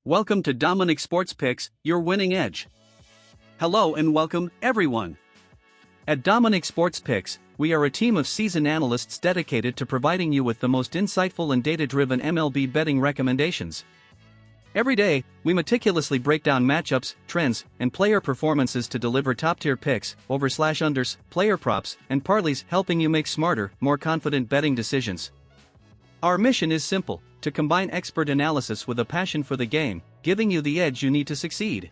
Welcome to Dominic Sports Picks, your winning edge. Hello and welcome, everyone. At Dominic Sports Picks, we are a team of seasoned analysts dedicated to providing you with the most insightful and data-driven MLB betting recommendations. Every day, we meticulously break down matchups, trends, and player performances to deliver top-tier picks, overs/unders, player props, and parlays, helping you make smarter, more confident betting decisions. Our mission is simple: to combine expert analysis with a passion for the game, giving you the edge you need to succeed.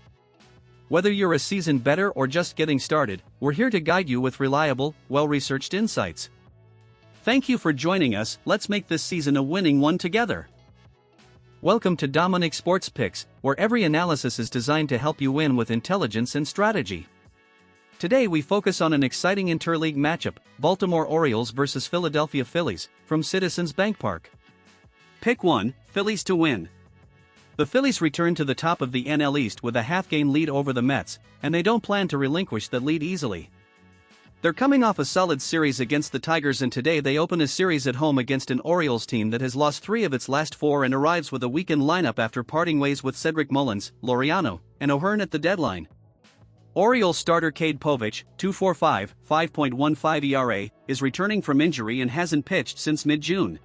Whether you're a seasoned bettor or just getting started, we're here to guide you with reliable, well-researched insights. Thank you for joining us. Let's make this season a winning one together. Welcome to Dominic Sports Picks, where every analysis is designed to help you win with intelligence and strategy. Today we focus on an exciting interleague matchup, Baltimore Orioles vs Philadelphia Phillies, from Citizens Bank Park. Pick 1, Phillies to win. The Phillies return to the top of the NL East with a half-game lead over the Mets, and they don't plan to relinquish that lead easily. They're coming off a solid series against the Tigers, and today they open a series at home against an Orioles team that has lost 3 of its last 4 and arrives with a weakened lineup after parting ways with Cedric Mullins, Laureano, and O'Hearn at the deadline. Orioles starter Cade Povich, 2.45, 5.15 ERA, is returning from injury and hasn't pitched since mid-June.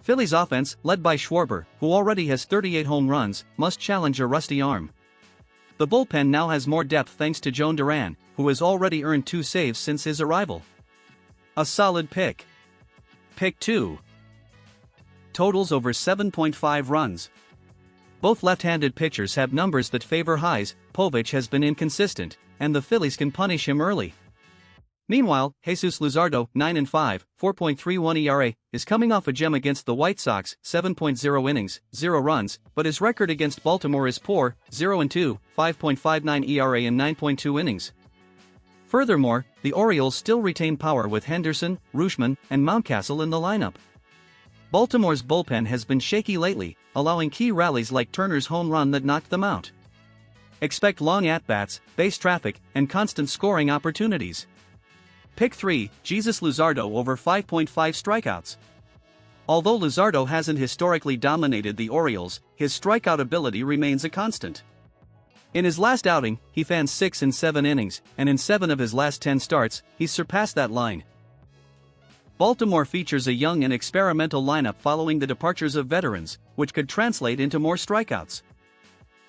Phillies offense, led by Schwarber, who already has 38 home runs, must challenge a rusty arm. The bullpen now has more depth thanks to Joan Duran, who has already earned 2 saves since his arrival. A solid pick. Pick 2. Totals over 7.5 runs. Both left-handed pitchers have numbers that favor highs. Povich has been inconsistent, and the Phillies can punish him early. Meanwhile, Jesus Luzardo, 9-5, 4.31 ERA, is coming off a gem against the White Sox, 7.0 innings, 0 runs, but his record against Baltimore is poor, 0-2, 5.59 ERA in 9.2 innings. Furthermore, the Orioles still retain power with Henderson, Rutschman, and Mountcastle in the lineup. Baltimore's bullpen has been shaky lately, allowing key rallies like Turner's home run that knocked them out. Expect long at-bats, base traffic, and constant scoring opportunities. Pick 3, Jesus Luzardo over 5.5 strikeouts. Although Luzardo hasn't historically dominated the Orioles, his strikeout ability remains a constant. In his last outing, he fanned 6 in 7 innings, and in 7 of his last 10 starts, he's surpassed that line. Baltimore features a young and experimental lineup following the departures of veterans, which could translate into more strikeouts.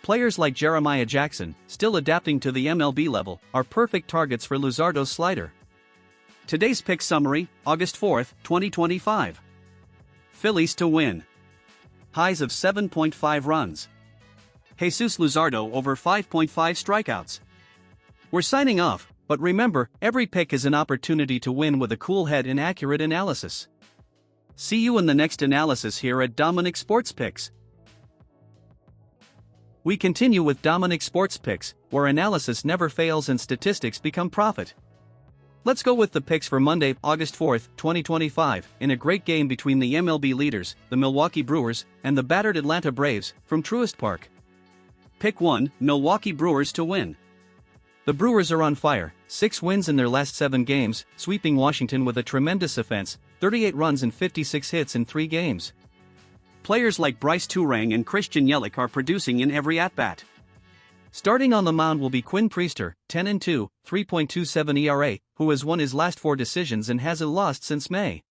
Players like Jeremiah Jackson, still adapting to the MLB level, are perfect targets for Luzardo's slider. Today's pick summary, August 4, 2025. Phillies to win. Highs of 7.5 runs. Jesus Luzardo over 5.5 strikeouts. We're signing off, but remember, every pick is an opportunity to win with a cool head and accurate analysis. See you in the next analysis here at Dominic Sports Picks. We continue with Dominic Sports Picks, where analysis never fails and statistics become profit. Let's go with the picks for Monday, August 4, 2025, in a great game between the MLB leaders, the Milwaukee Brewers, and the battered Atlanta Braves, from Truist Park. Pick 1, Milwaukee Brewers to win. The Brewers are on fire, 6 wins in their last 7 games, sweeping Washington with a tremendous offense, 38 runs and 56 hits in 3 games. Players like Bryce Turang and Christian Yelich are producing in every at-bat. Starting on the mound will be Quinn Priester, 10-2, 3.27 ERA, who has won his last 4 decisions and hasn't lost since May.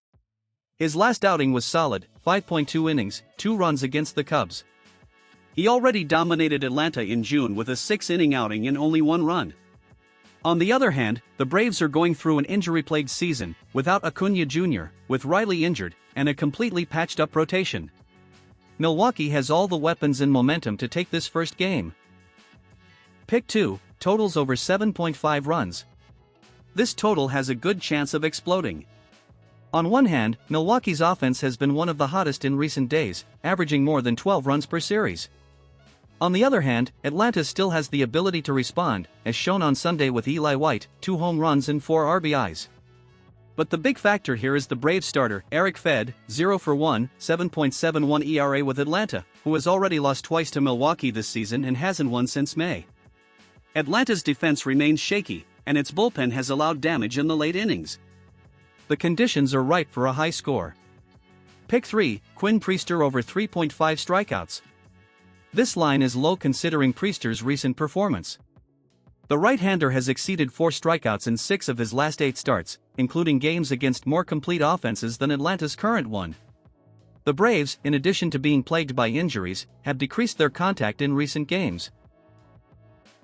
His last outing was solid, 5.2 innings, 2 runs against the Cubs. He already dominated Atlanta in June with a 6-inning outing and only 1 run. On the other hand, the Braves are going through an injury-plagued season, without Acuna Jr., with Riley injured, and a completely patched-up rotation. Milwaukee has all the weapons and momentum to take this first game. Pick 2, totals over 7.5 runs. This total has a good chance of exploding. On one hand, Milwaukee's offense has been one of the hottest in recent days, averaging more than 12 runs per series. On the other hand, Atlanta still has the ability to respond, as shown on Sunday with Eli White, 2 home runs and 4 RBIs. But the big factor here is the Braves starter, Eric Fed, 0-for-1, 7.71 ERA with Atlanta, who has already lost twice to Milwaukee this season and hasn't won since May. Atlanta's defense remains shaky, and its bullpen has allowed damage in the late innings. The conditions are ripe for a high score. Pick 3, Quinn Priester over 3.5 strikeouts. This line is low considering Priester's recent performance. The right-hander has exceeded 4 strikeouts in 6 of his last 8 starts, including games against more complete offenses than Atlanta's current one. The Braves, in addition to being plagued by injuries, have decreased their contact in recent games.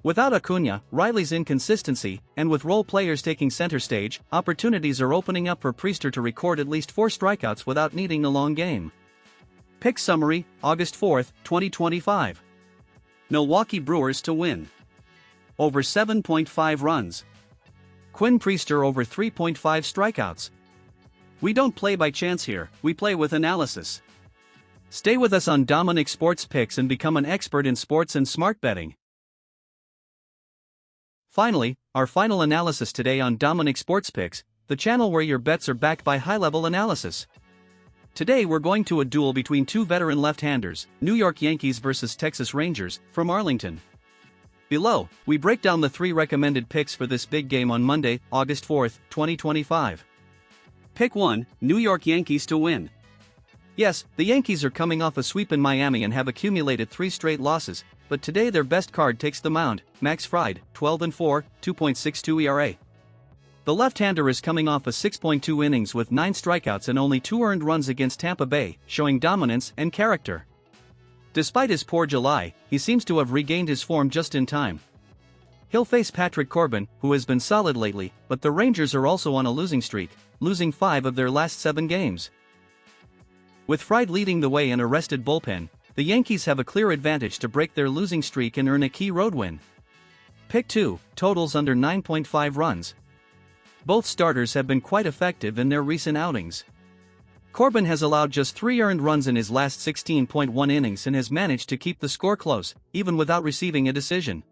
Without Acuna, Riley's inconsistency, and with role players taking center stage, opportunities are opening up for Priester to record at least 4 strikeouts without needing a long game. Pick summary, August 4, 2025. Milwaukee Brewers to win. Over 7.5 runs. Quinn Priester over 3.5 strikeouts. We don't play by chance here, we play with analysis. Stay with us on Dominic Sports Picks and become an expert in sports and smart betting. Finally, our final analysis today on Dominic Sports Picks, the channel where your bets are backed by high-level analysis. Today we're going to a duel between 2 veteran left-handers, New York Yankees versus Texas Rangers, from Arlington. Below, we break down the 3 recommended picks for this big game on Monday, August 4, 2025. Pick 1, New York Yankees to win. Yes, the Yankees are coming off a sweep in Miami and have accumulated 3 straight losses, but today their best card takes the mound, Max Fried, 12-4, 2.62 ERA. The left-hander is coming off a 6.2 innings with 9 strikeouts and only 2 earned runs against Tampa Bay, showing dominance and character. Despite his poor July, he seems to have regained his form just in time. He'll face Patrick Corbin, who has been solid lately, but the Rangers are also on a losing streak, losing 5 of their last 7 games. With Fried leading the way in a rested bullpen, the Yankees have a clear advantage to break their losing streak and earn a key road win. Pick 2, totals under 9.5 runs. Both starters have been quite effective in their recent outings. Corbin has allowed just 3 earned runs in his last 16.1 innings and has managed to keep the score close, even without receiving a decision.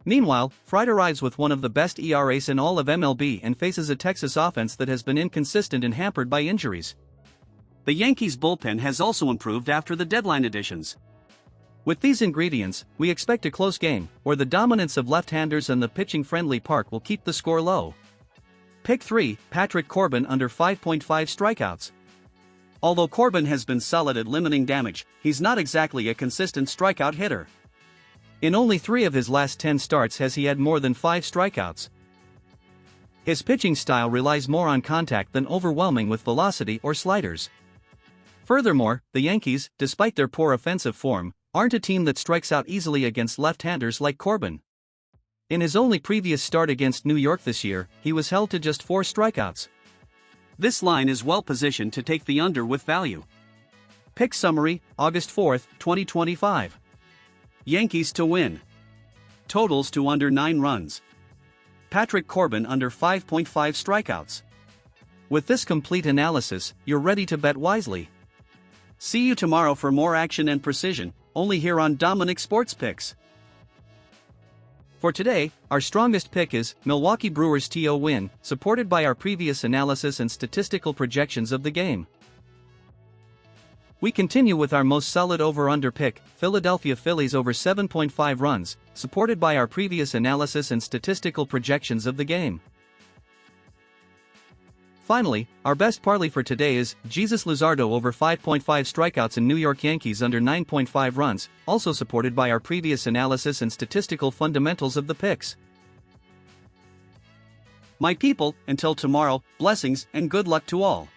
Meanwhile, Fried arrives with one of the best ERAs in all of MLB and faces a Texas offense that has been inconsistent and hampered by injuries. The Yankees' bullpen has also improved after the deadline additions. With these ingredients, we expect a close game, where the dominance of left-handers and the pitching-friendly park will keep the score low. Pick 3, Patrick Corbin under 5.5 strikeouts. Although Corbin has been solid at limiting damage, he's not exactly a consistent strikeout hitter. In only 3 of his last 10 starts has he had more than 5 strikeouts. His pitching style relies more on contact than overwhelming with velocity or sliders. Furthermore, the Yankees, despite their poor offensive form, aren't a team that strikes out easily against left-handers like Corbin. In his only previous start against New York this year, he was held to just 4 strikeouts. This line is well positioned to take the under with value. Pick summary, August 4, 2025. Yankees to win. Totals to under 9 runs. Patrick Corbin under 5.5 strikeouts. With this complete analysis, you're ready to bet wisely. See you tomorrow for more action and precision, only here on Dominic Sports Picks. For today, our strongest pick is Milwaukee Brewers to win, supported by our previous analysis and statistical projections of the game. We continue with our most solid over-under pick, Philadelphia Phillies over 7.5 runs, supported by our previous analysis and statistical projections of the game. Finally, our best parlay for today is Jesus Luzardo over 5.5 strikeouts in New York Yankees under 9.5 runs, also supported by our previous analysis and statistical fundamentals of the picks. My people, until tomorrow, blessings and good luck to all.